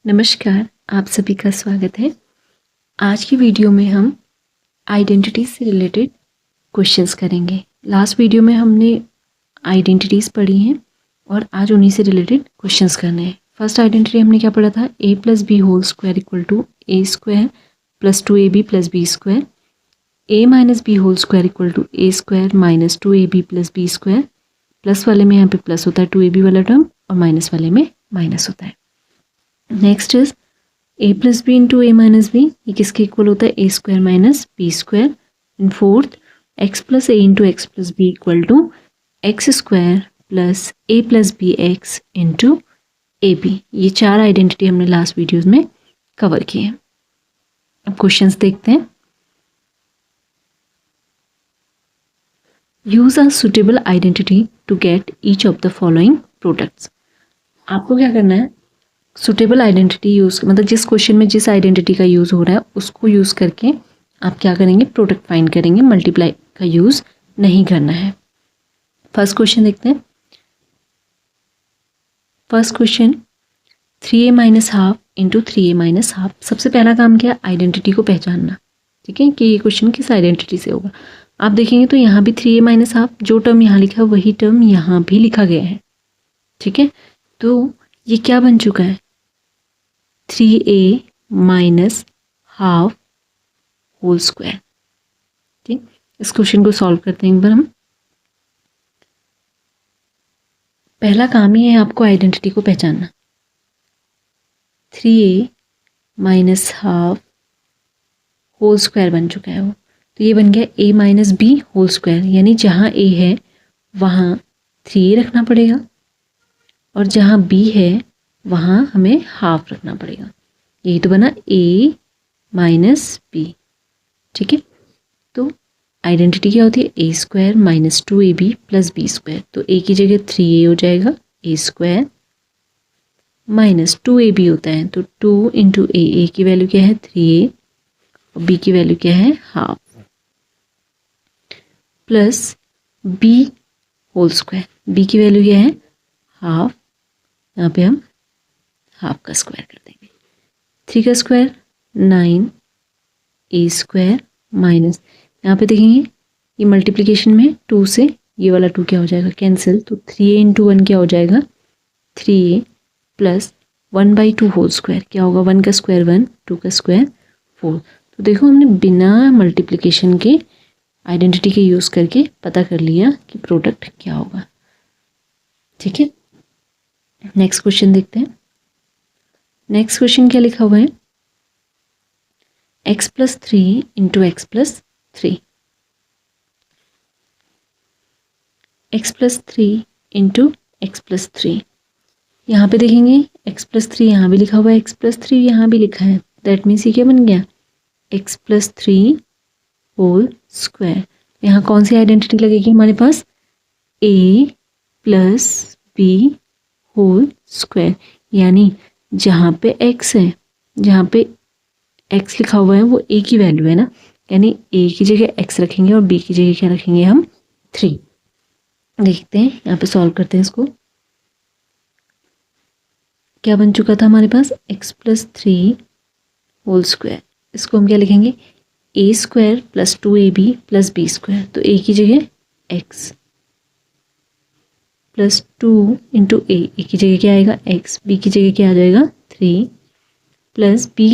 नमस्कार, आप सभी का स्वागत है। आज की वीडियो में हम आइडेंटिटी से रिलेटेड क्वेश्चंस करेंगे। लास्ट वीडियो में हमने आइडेंटिटीज़ पढ़ी हैं और आज उन्हीं से रिलेटेड क्वेश्चंस करने हैं। फर्स्ट आइडेंटिटी हमने क्या पढ़ा था? a + b whole square equal to a square + 2ab + b square, a - b whole square equal to a square - 2ab + b square. Plus वाले में यहाँ पे प्लस होता है 2ab वाला टर्म और माइनस वाले में माइनस होता है। Next is a + b into a - b, ये किसके इक्वल होता है? a square - b square. And fourth, x + a into x + b equal to x square + a + bx into ab। ये चार आइडेंटिटी हमने लास्ट वीडियोज़ में कवर किए हैं। अब क्वेश्चंस देखते हैं। Use a suitable identity to get each of the following products. आपको क्या करना है? सुटेबल आइडेंटिटी यूज़, मतलब जिस क्वेश्चन में जिस आइडेंटिटी का यूज़ हो रहा है उसको यूज़ करके आप क्या करेंगे? प्रोडक्ट फाइंड करेंगे। मल्टीप्लाई का यूज़ नहीं करना है। फर्स्ट क्वेश्चन देखते हैं। First question 3a - half into 3a - half. सबसे पहला काम क्या? आइडेंटिटी को पहचानना। ठीक है कि ये क्वेश्चन किस आइडेंटिटी से होगा। आप देखेंगे तो यहाँ भी 3a - हाफ, जो टर्म यहाँ लिखा है वही टर्म यहाँ भी लिखा गया है। ठीक है, तो ये क्या बन चुका है? 3a - half whole square. ठीक, इस क्वेश्चन को सॉल्व करते हैं एक बार हम। पहला काम ही है आपको आइडेंटिटी को पहचानना। 3a - हाफ होल स्क्वायर बन चुका है वो, तो ये बन गया a - b होल स्क्वायर। यानी जहाँ a है वहाँ 3a रखना पड़ेगा और जहाँ b है वहाँ हमें हाफ रखना पड़ेगा। यही तो बना a - b। ठीक है, तो आइडेंटिटी क्या होती है? a square - 2ab + b square. तो a की जगह 3a हो जाएगा, a स्क्वायर - 2ab होता है तो 2 इंटू a की वैल्यू क्या है? 3a और b की वैल्यू क्या है? Half, plus b whole square. b की वैल्यू क्या है? हाफ। यहाँ पे हम हाफ का स्क्वायर कर देंगे। 3 का स्क्वायर 9, a स्क्वायर माइनस, यहाँ पे देखेंगे ये मल्टीप्लिकेशन में 2 से ये वाला 2 क्या हो जाएगा? कैंसिल। तो 3a इंटू 1 क्या हो जाएगा? 3a प्लस 1/2 होल स्क्वायर क्या होगा? 1 का स्क्वायर 1, 2 का स्क्वायर 4। तो देखो हमने बिना मल्टीप्लिकेशन के आइडेंटिटी के यूज़ करके पता कर लिया कि प्रोडक्ट क्या होगा। ठीक है, नेक्स्ट क्वेश्चन देखते हैं। नेक्स्ट क्वेश्चन क्या लिखा हुआ है? x + 3 into x + 3। x + 3 into x + 3। यहाँ पे देखेंगे x + 3 यहाँ भी लिखा हुआ है, x + 3 यहाँ भी लिखा है। दैट मीन्स ये क्या बन गया? x + 3 whole square. यहाँ कौन सी आइडेंटिटी लगेगी हमारे पास? a + b whole square. यानी जहाँ पे x है, जहाँ पे x लिखा हुआ है वो a की वैल्यू है ना, यानी a की जगह x रखेंगे और b की जगह क्या रखेंगे? हम 3। देखते हैं, यहाँ पे सॉल्व करते हैं इसको। क्या बन चुका था हमारे पास? x + 3 whole square. इसको हम क्या लिखेंगे? a square + 2ab + b square. तो a की जगह x प्लस 2 इंटू a की जगह क्या आएगा? x, b की जगह क्या आ जाएगा? 3 प्लस b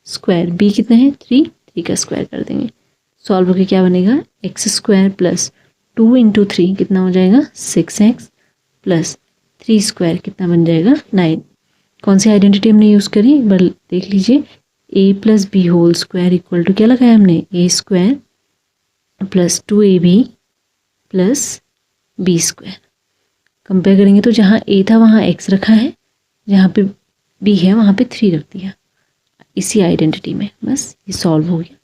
स्क्वायर। b कितना है? 3 का स्क्वायर कर देंगे। सॉल्व होकर क्या बनेगा? x स्क्वायर प्लस 2 इंटू 3 कितना हो जाएगा? 6x प्लस 3 स्क्वायर कितना बन जाएगा? 9। कौन सी आइडेंटिटी हमने यूज़ करी? एक बार देख लीजिए। a + b whole square equal to क्या लगाया हमने? a square plus 2ab plus b square. Compare करेंगे तो जहाँ a था वहाँ x रखा है, जहाँ पे b है वहाँ पे 3 रख दिया इसी आइडेंटिटी में। बस ये सॉल्व हो गया।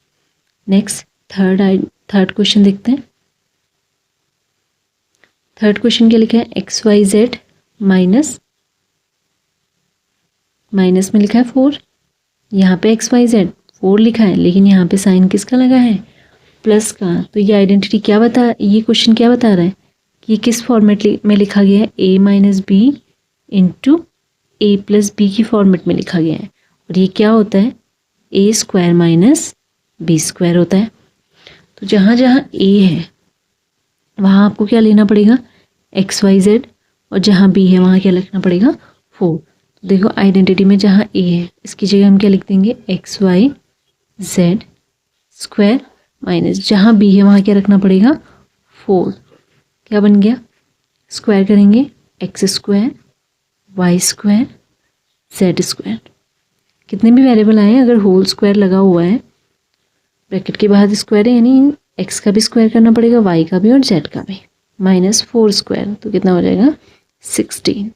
नेक्स्ट थर्ड क्वेश्चन देखते हैं। थर्ड क्वेश्चन क्या लिखा है? XYZ माइनस में लिखा है 4। यहाँ पे XYZ 4 लिखा है, लेकिन यहाँ पे साइन किसका लगा है? प्लस का। तो ये आइडेंटिटी क्या ये क्वेश्चन क्या बता रहा है कि किस फॉर्मेट में लिखा गया है? a - b into A plus B की फॉर्मेट में लिखा गया है और ये क्या होता है, A square minus B square होता है। तो जहाँ जहाँ ए है वहाँ आपको क्या लेना पड़ेगा, एक्स वाई जेड, और जहाँ बी है वहाँ क्या लिखना पड़ेगा, 4। तो देखो आइडेंटिटी में जहाँ ए है इसकी जगह हम क्या लिख देंगे, X Y Z square minus जहाँ बी है वहाँ क्या रखना पड़ेगा, 4। क्या बन गया, स्क्वायर करेंगे X square Y square Z square. कितने भी वेरिएबल आए अगर होल स्क्वायर लगा हुआ है, ब्रैकेट के बाद स्क्वायर है यानी एक्स का भी स्क्वायर करना पड़ेगा, वाई का भी और जेड का भी, -4 स्क्वायर, तो कितना हो जाएगा 16।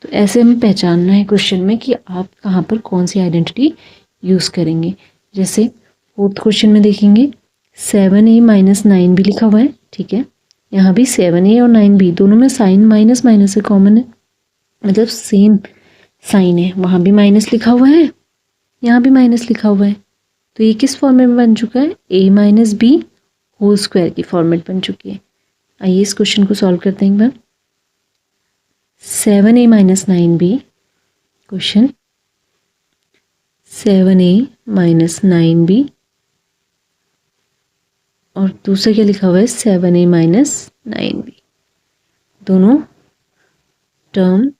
तो ऐसे हमें पहचानना है क्वेश्चन में कि आप कहाँ पर कौन सी आइडेंटिटी यूज़ करेंगे। जैसे 4th क्वेश्चन में देखेंगे 7a - 9b लिखा हुआ है, ठीक है। यहाँ भी 7a और 9b दोनों में साइन माइनस माइनस से कॉमन है, मतलब सेम साइन है, वहाँ भी माइनस लिखा हुआ है यहाँ भी माइनस लिखा हुआ है। तो ये किस फॉर्मेट में बन चुका है, a - b होल स्क्वायर की फॉर्मेट बन चुकी है। आइए इस क्वेश्चन को सॉल्व करते हैं एक बार। 7a - 9b question 7a - 9b और दूसरा क्या लिखा हुआ है 7a - 9b, दोनों टर्म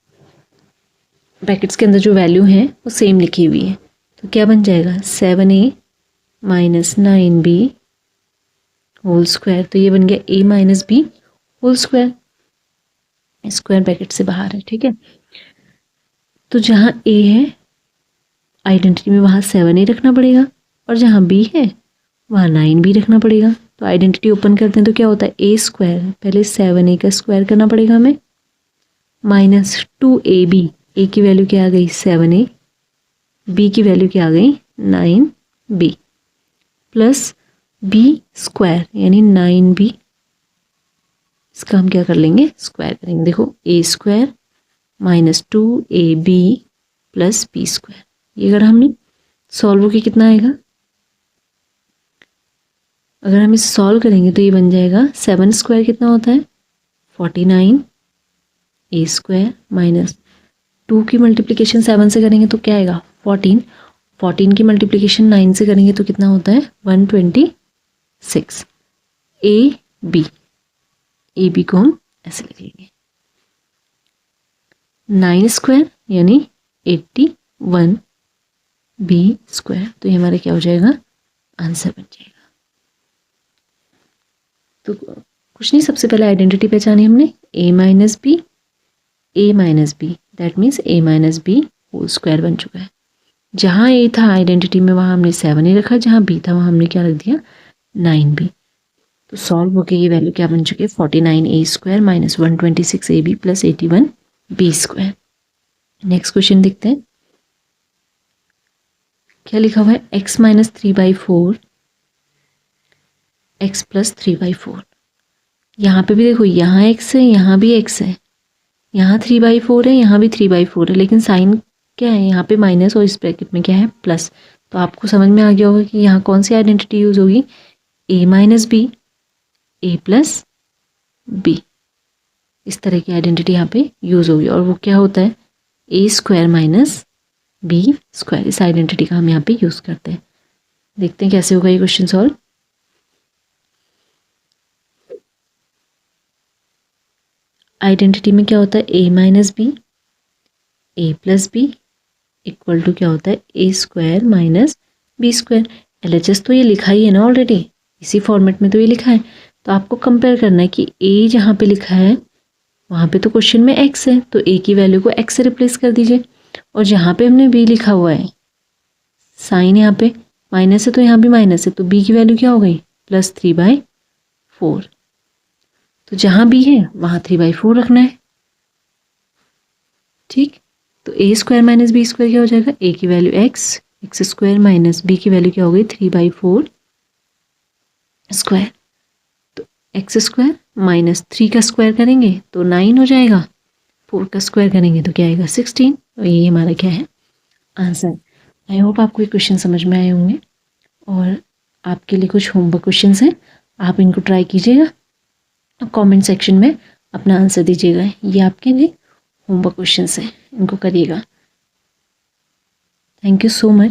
ब्रैकेट्स के अंदर जो वैल्यू है वो सेम लिखी हुई है। तो क्या बन जाएगा 7a - 9b होल स्क्वायर, तो ये बन गया a - b whole square, square bracket से बाहर है, ठीक है। तो जहाँ a है आइडेंटिटी में वहाँ 7a रखना पड़ेगा और जहाँ b है वहाँ 9b रखना पड़ेगा। तो आइडेंटिटी ओपन करते हैं तो क्या होता है, a स्क्वायर, पहले 7a का स्क्वायर करना पड़ेगा हमें, -2ab, a की वैल्यू क्या आ गई 7a, b की वैल्यू क्या आ गई 9b, प्लस b स्क्वायर यानी 9b, इसका हम क्या कर लेंगे, स्क्वायर करेंगे। देखो a square -2ab plus b square, ये अगर हमने सॉल्व होके कितना आएगा, अगर हम इसे सॉल्व करेंगे तो ये बन जाएगा 7 स्क्वायर कितना होता है 49, a स्क्वायर माइनस 2 की मल्टीप्लिकेशन 7 से करेंगे तो क्या आएगा 14, 14 की मल्टीप्लिकेशन 9 से करेंगे तो कितना होता है 126। ए बी को हम ऐसे लिख लेंगे 9 स्क्वायर यानी 81 बी स्क्वायर, तो ये हमारा क्या हो जाएगा, आंसर बन जाएगा। तो कुछ नहीं, सबसे पहले आइडेंटिटी पहचानी हमने a - b that means a - b whole square बन चुका है। जहाँ a था आइडेंटिटी में वहाँ हमने 7a रखा, जहाँ b था वहाँ हमने क्या रख दिया 9b। तो सॉल्व होके ये वैल्यू क्या बन चुकी है 49a square - 126ab plus 81b square. Next question देखते हैं क्या लिखा हुआ है, x - 3/4 x + 3/4। यहाँ पे भी देखो यहाँ x है यहाँ भी x है, यहाँ 3/4 है यहाँ भी 3/4 है, लेकिन साइन क्या है यहाँ पे माइनस और इस ब्रैकेट में क्या है प्लस। तो आपको समझ में आ गया होगा कि यहाँ कौन सी आइडेंटिटी यूज होगी, a - b a + b, इस तरह की आइडेंटिटी यहाँ पे यूज होगी। और वो क्या होता है a square minus b square, इस आइडेंटिटी का हम यहाँ पे यूज करते हैं। देखते हैं कैसे होगा ये क्वेश्चन सॉल्व। आइडेंटिटी में क्या होता है a - b a + b equal to क्या होता है a square minus b square. LHS तो ये लिखा ही है ना ऑलरेडी, इसी फॉर्मेट में तो ये लिखा है। तो आपको कंपेयर करना है कि a जहाँ पे लिखा है वहाँ पे तो क्वेश्चन में x है, तो a की वैल्यू को x से रिप्लेस कर दीजिए, और जहाँ पे हमने b लिखा हुआ है साइन यहाँ पे माइनस है तो यहाँ भी माइनस है, तो b की वैल्यू क्या हो गई +3/4। तो जहाँ b है वहाँ 3/4 रखना है, ठीक। तो a square minus b square क्या हो जाएगा, a की value x square minus b की वैल्यू क्या हो गई 3/4 स्क्वायर। तो x स्क्वायर माइनस 3 का स्क्वायर करेंगे तो 9 हो जाएगा, 4 का स्क्वायर करेंगे तो क्या आएगा 16। तो ये हमारा क्या है आंसर। आई होप आपको ये क्वेश्चन समझ में आए होंगे, और आपके लिए कुछ होमवर्क क्वेश्चंस हैं, आप इनको ट्राई कीजिएगा, कमेंट सेक्शन में अपना आंसर दीजिएगा। ये आपके लिए होमवर्क क्वेश्चंस हैं। इनको करिएगा। Thank you so much.